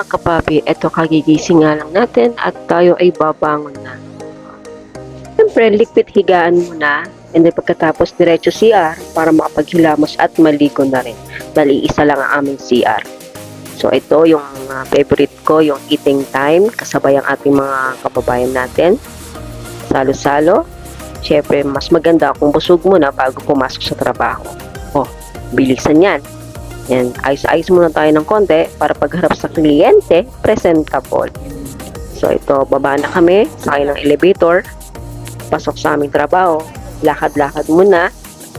mga kapapi, eto kagigising nga lang natin at tayo ay babangon na. Siyempre, liquid higaan muna and then pagkatapos diretso CR para makapaghilamos at maligo na rin. Dahil isa lang ang aming CR. So ito yung favorite ko, yung eating time, kasabay ang ating mga kababayan natin. Salo-salo. Siyempre, mas maganda kung busog muna bago pumasok sa trabaho. Oh, bilisan yan. Yan, ayos-ayos muna tayo ng konti para pagharap sa kliyente, presentable. So ito, baba na kami, sakay ng elevator, pasok sa aming trabaho, lakad-lakad muna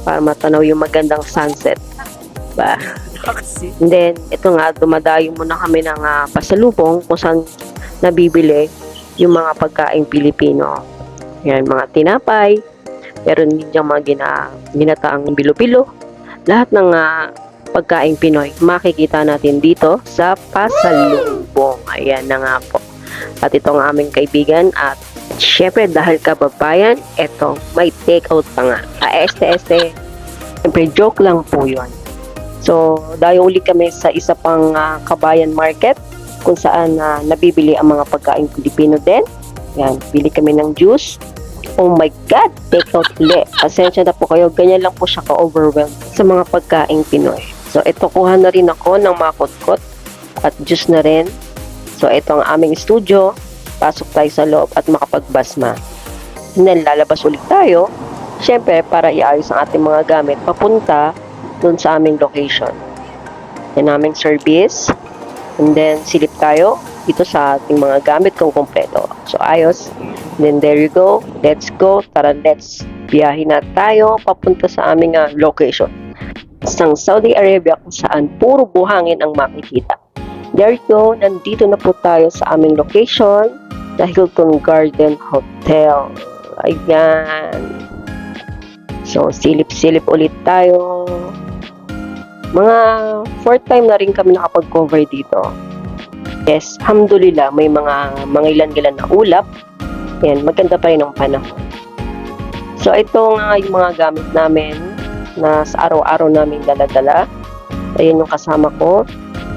para matanaw yung magandang sunset. Ba? And then, ito nga, dumadayo muna kami ng pasalubong kung saan nabibili yung mga pagkaing Pilipino. Yan, mga tinapay, pero hindi yung mga ginataang bilo-bilo. Lahat ng pagkaing Pinoy, makikita natin dito sa pasalubong. Ayan na nga po. At ito ang aming kaibigan at syempre dahil kababayan, eto, may take out pa nga. Este. Siyempre, joke lang po yun. So, dayo uli kami sa isa pang kabayan market kung saan nabibili ang mga pagkaing Pilipino din. Yan, bili kami ng juice. Oh my God, take out ulit. Pasensya na po kayo, ganyan lang po siya ka-overwhelmed sa mga pagkaing Pinoy. So, ito kuha na rin ako ng mga kotkot at juice na rin. So, ito ang aming studio. Pasok tayo sa loob at makapagbasma. And then, lalabas ulit tayo. Siyempre, para iayos ang ating mga gamit papunta dun sa aming location. Yan aming service. And then, silip tayo dito sa ating mga gamit kung kompleto. So, ayos. And then, there you go. Let's go. Tara, let's biyahin na tayo papunta sa aming location. Isang Saudi Arabia kung saan puro buhangin ang makikita. There you go, nandito na po tayo sa aming location, the Hilton Garden Hotel. Ayan. So, silip-silip ulit tayo. Mga 4th time na rin kami nakapag-cover dito. Yes, alhamdulillah, may mga ilan-ilan na ulap. Ayan, maganda pa rin ang panahon. So, ito nga yung mga gamit namin na sa araw-araw namin dala-dala. Ayun yung kasama ko.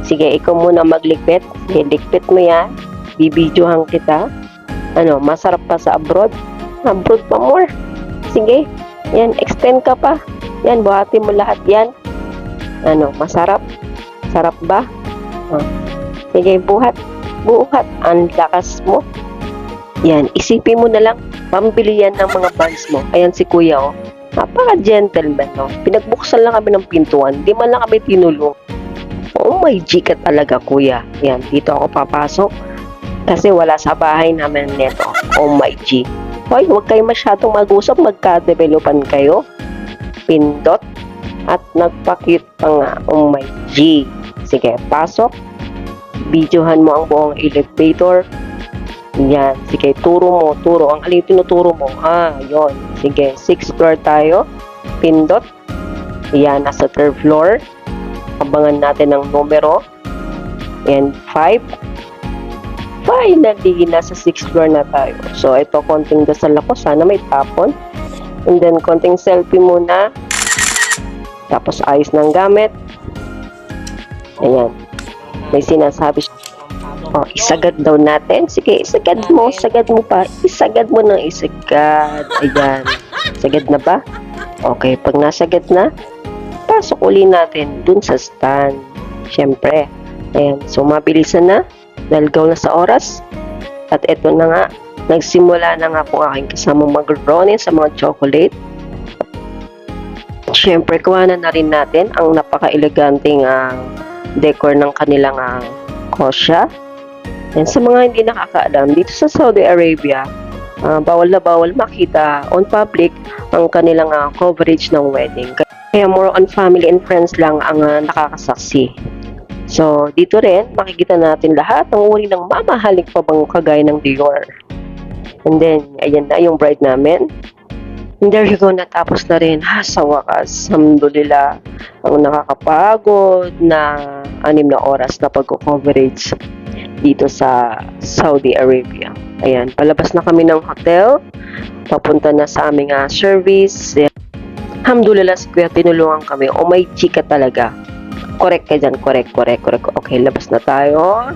Sige, ikaw muna magligpit. Sige, ligpit mo yan. Bibidyohan kita. Ano, masarap pa sa abroad? Abroad pa more. Sige, yan, extend ka pa. Yan, buhati mo lahat yan. Ano, masarap? Sarap ba? Sige, buhat. Ang lakas mo. Yan, isipin mo na lang. Pambili yan ng mga buns mo. Ayan si kuya, oh. Napaka-gentleman, no? Pinagbuksan lang kami ng pintuan. Di man lang kami tinulong. Oh my G ka talaga, kuya. Yan, dito ako papasok. Kasi wala sa bahay namin neto. Oh my G. Hoy, huwag kayo masyadong mag-usap. Magka-developan kayo. Pindot. At nagpa-cute pa nga. Oh my G. Sige, pasok. Videohan mo ang buong elevator. Yan. Sige, turo. Ang alin tinuturo mo? Yon. Sige, 6th floor tayo. Pindot. Yan, nasa 3rd floor. Abangan natin ang numero. And 5. Finally, nasa 6th floor na tayo. So, ito, konting dasal ako. Sana may tapon. And then, konting selfie muna. Tapos, ayos ng gamit. Ayan. May sinasabi siya. Oh, isagad daw natin. Sige, isagad mo pa. Isagad mo ng isagad. Ayan. Sagad na ba? Okay, pag nasagad na, pasok uli natin dun sa stand. Siyempre. Ayan. So, mabilisan na. Dalgaw na sa oras. At eto na nga. Nagsimula na nga po aking kasama mag-ronin sa mga chocolate. Siyempre, kuhanan na rin natin ang napaka-eleganteng decor ng kanilang kosya. And sa mga hindi nakakaalam, dito sa Saudi Arabia, bawal na bawal makita on public ang kanilang coverage ng wedding. Kaya more on family and friends lang ang nakakasaksi. So, dito rin, makikita natin lahat ng uri ng mamahaling pabango kagaya ng Dior. And then, ayan na yung bride namin. And there you go, natapos na rin. Sa wakas, alhamdulillah, ang nakakapagod na 6 na oras na pag-coverage dito sa Saudi Arabia. Ayan, palabas na kami ng hotel. Papunta na sa aming service. Alhamdulillah, si Kuya tinulungan kami. Oh, may chika talaga. Correct ka dyan. Correct. Okay, labas na tayo.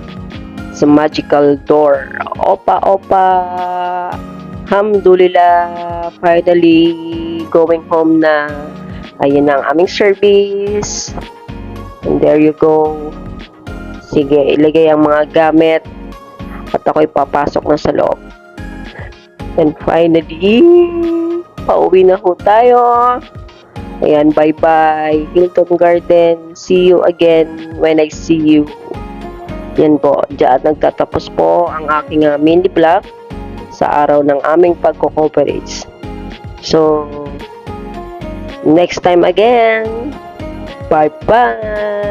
sa magical door. Opa, opa! Alhamdulillah, finally going home na. Ayun na ang aming service. And there you go. Sige, ilagay ang mga gamit at ako'y papasok na sa loob. And finally, pauwi na ho tayo. Ayan, bye-bye. Hilton Garden. See you again when I see you. Yan po, diyan nagtatapos po ang aking mini vlog sa araw ng aming pagko-coverage. So, next time again. Bye-bye.